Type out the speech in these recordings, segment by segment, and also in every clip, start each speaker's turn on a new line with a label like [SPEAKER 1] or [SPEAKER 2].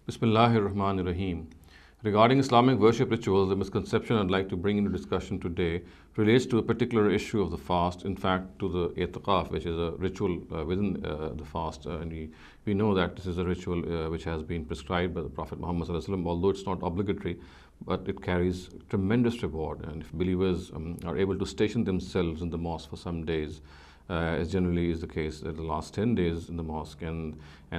[SPEAKER 1] Bismillahir Rahmanir Rahim. Regarding Islamic worship rituals, the misconception I'd like to bring into discussion today relates to a particular issue of the fast, in fact, to the Itikaf, which is a ritual within the fast. And we know that this is a ritual which has been prescribed by the Prophet Muhammad, although it's not obligatory, but it carries tremendous reward. And if believers are able to station themselves in the mosque for some days, as generally is the case the last 10 days in the mosque, and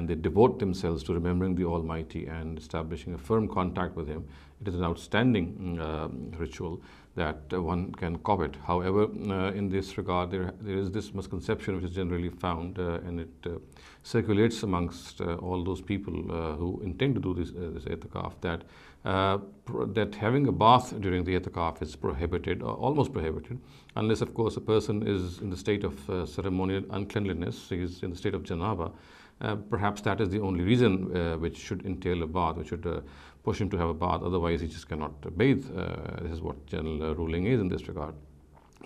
[SPEAKER 1] they devote themselves to remembering the Almighty and establishing a firm contact with Him, it is an outstanding ritual that one can covet. However, in this regard, there is this misconception which is generally found, and it circulates amongst all those people who intend to do this itikaf, that having a bath during the itikaf is prohibited, or almost prohibited, unless, of course, a person is in the state of ceremonial uncleanliness, he is in the state of janaba. Perhaps that is the only reason which should entail a bath, which should push him to have a bath. Otherwise, he just cannot bathe. This is what general ruling is in this regard.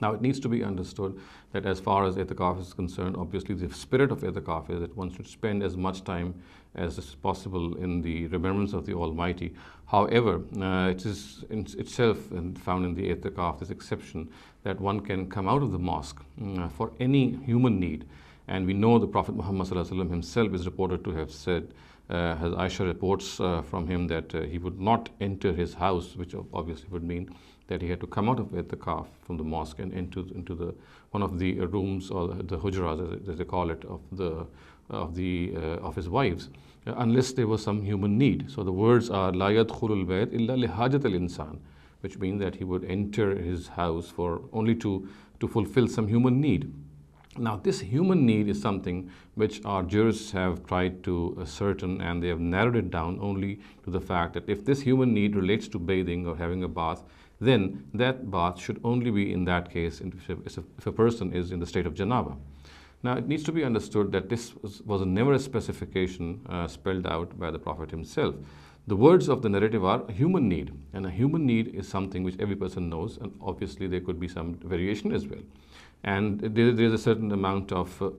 [SPEAKER 1] Now, it needs to be understood that as far as itikaf is concerned, obviously the spirit of itikaf is that one should spend as much time as is possible in the remembrance of the Almighty. However, it is in itself found in the itikaf this exception that one can come out of the mosque for any human need. And we know the Prophet Muhammad himself is reported to have said, as Aisha reports from him, that he would not enter his house, which obviously would mean that he had to come out of itikaf from the mosque and into the one of the rooms, or the hujras as they call it, of his wives, unless there was some human need. So the words are la yadkhulul bayt illa li hajat al insan, which means that he would enter his house for only to fulfill some human need. Now, this human need is something which our jurists have tried to ascertain, and they have narrowed it down only to the fact that if this human need relates to bathing or having a bath, then that bath should only be in that case if a person is in the state of janaba. Now, it needs to be understood that this was never a specification spelled out by the Prophet himself. The words of the narrative are human need, and a human need is something which every person knows, and obviously there could be some variation as well. And there is a certain amount of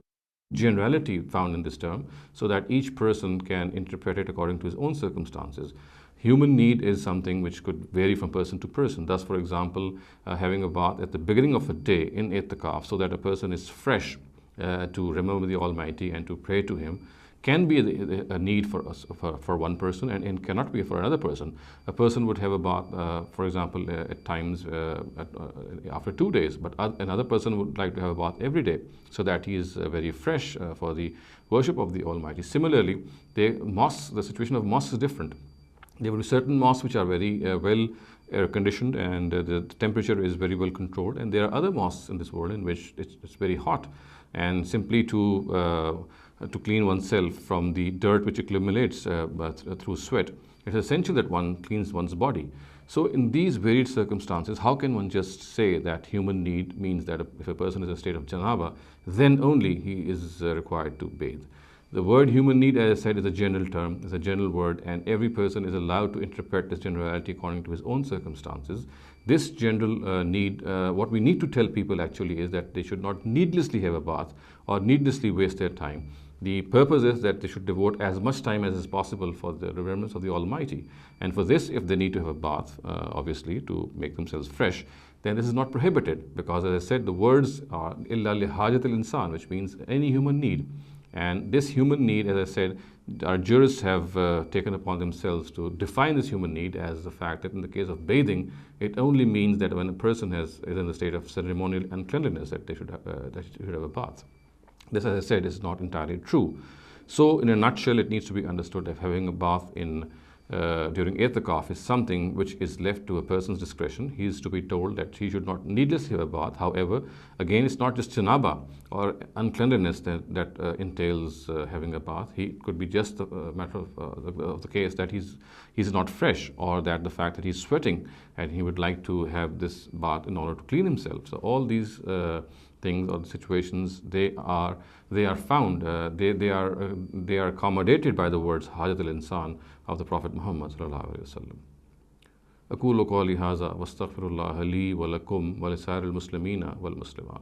[SPEAKER 1] generality found in this term, so that each person can interpret it according to his own circumstances. Human need is something which could vary from person to person. Thus, for example, having a bath at the beginning of a day in itikaf, so that a person is fresh to remember the Almighty and to pray to Him, can be a need for one person, and cannot be for another person. A person would have a bath, for example, at times after 2 days, but another person would like to have a bath every day, so that he is very fresh for the worship of the Almighty. Similarly, the situation of mosques is different. There will be certain mosques which are very well air conditioned, and the temperature is very well controlled, and there are other mosques in this world in which it's very hot, and simply to clean oneself from the dirt which accumulates through sweat, it's essential that one cleans one's body. So in these varied circumstances, how can one just say that human need means that if a person is in a state of janaba, then only he is required to bathe? The word human need, as I said, is a general term, is a general word, and every person is allowed to interpret this generality according to his own circumstances. This general need, what we need to tell people actually is that they should not needlessly have a bath or needlessly waste their time. The purpose is that they should devote as much time as is possible for the remembrance of the Almighty. And for this, if they need to have a bath, obviously, to make themselves fresh, then this is not prohibited, because, as I said, the words are illa li hajat al insan, which means any human need. And this human need, as I said, our jurists have taken upon themselves to define this human need as the fact that in the case of bathing, it only means that when a person is in the state of ceremonial uncleanliness, that they should have a bath. This, as I said, is not entirely true. So, in a nutshell, it needs to be understood that having a bath during itikaf is something which is left to a person's discretion. He is to be told that he should not needlessly have a bath. However, again, it's not just janaba or uncleanliness that entails having a bath. It could be just a matter of the case that he's not fresh, or that the fact that he's sweating and he would like to have this bath in order to clean himself. So all these things or the situations, they are found, they are accommodated by the words hajat al-insan of the Prophet Muhammad sallallahu alaihi wasallam. أقول قولي هذا واستغفر الله لي ولكم ولسائر المسلمين والمسلمات.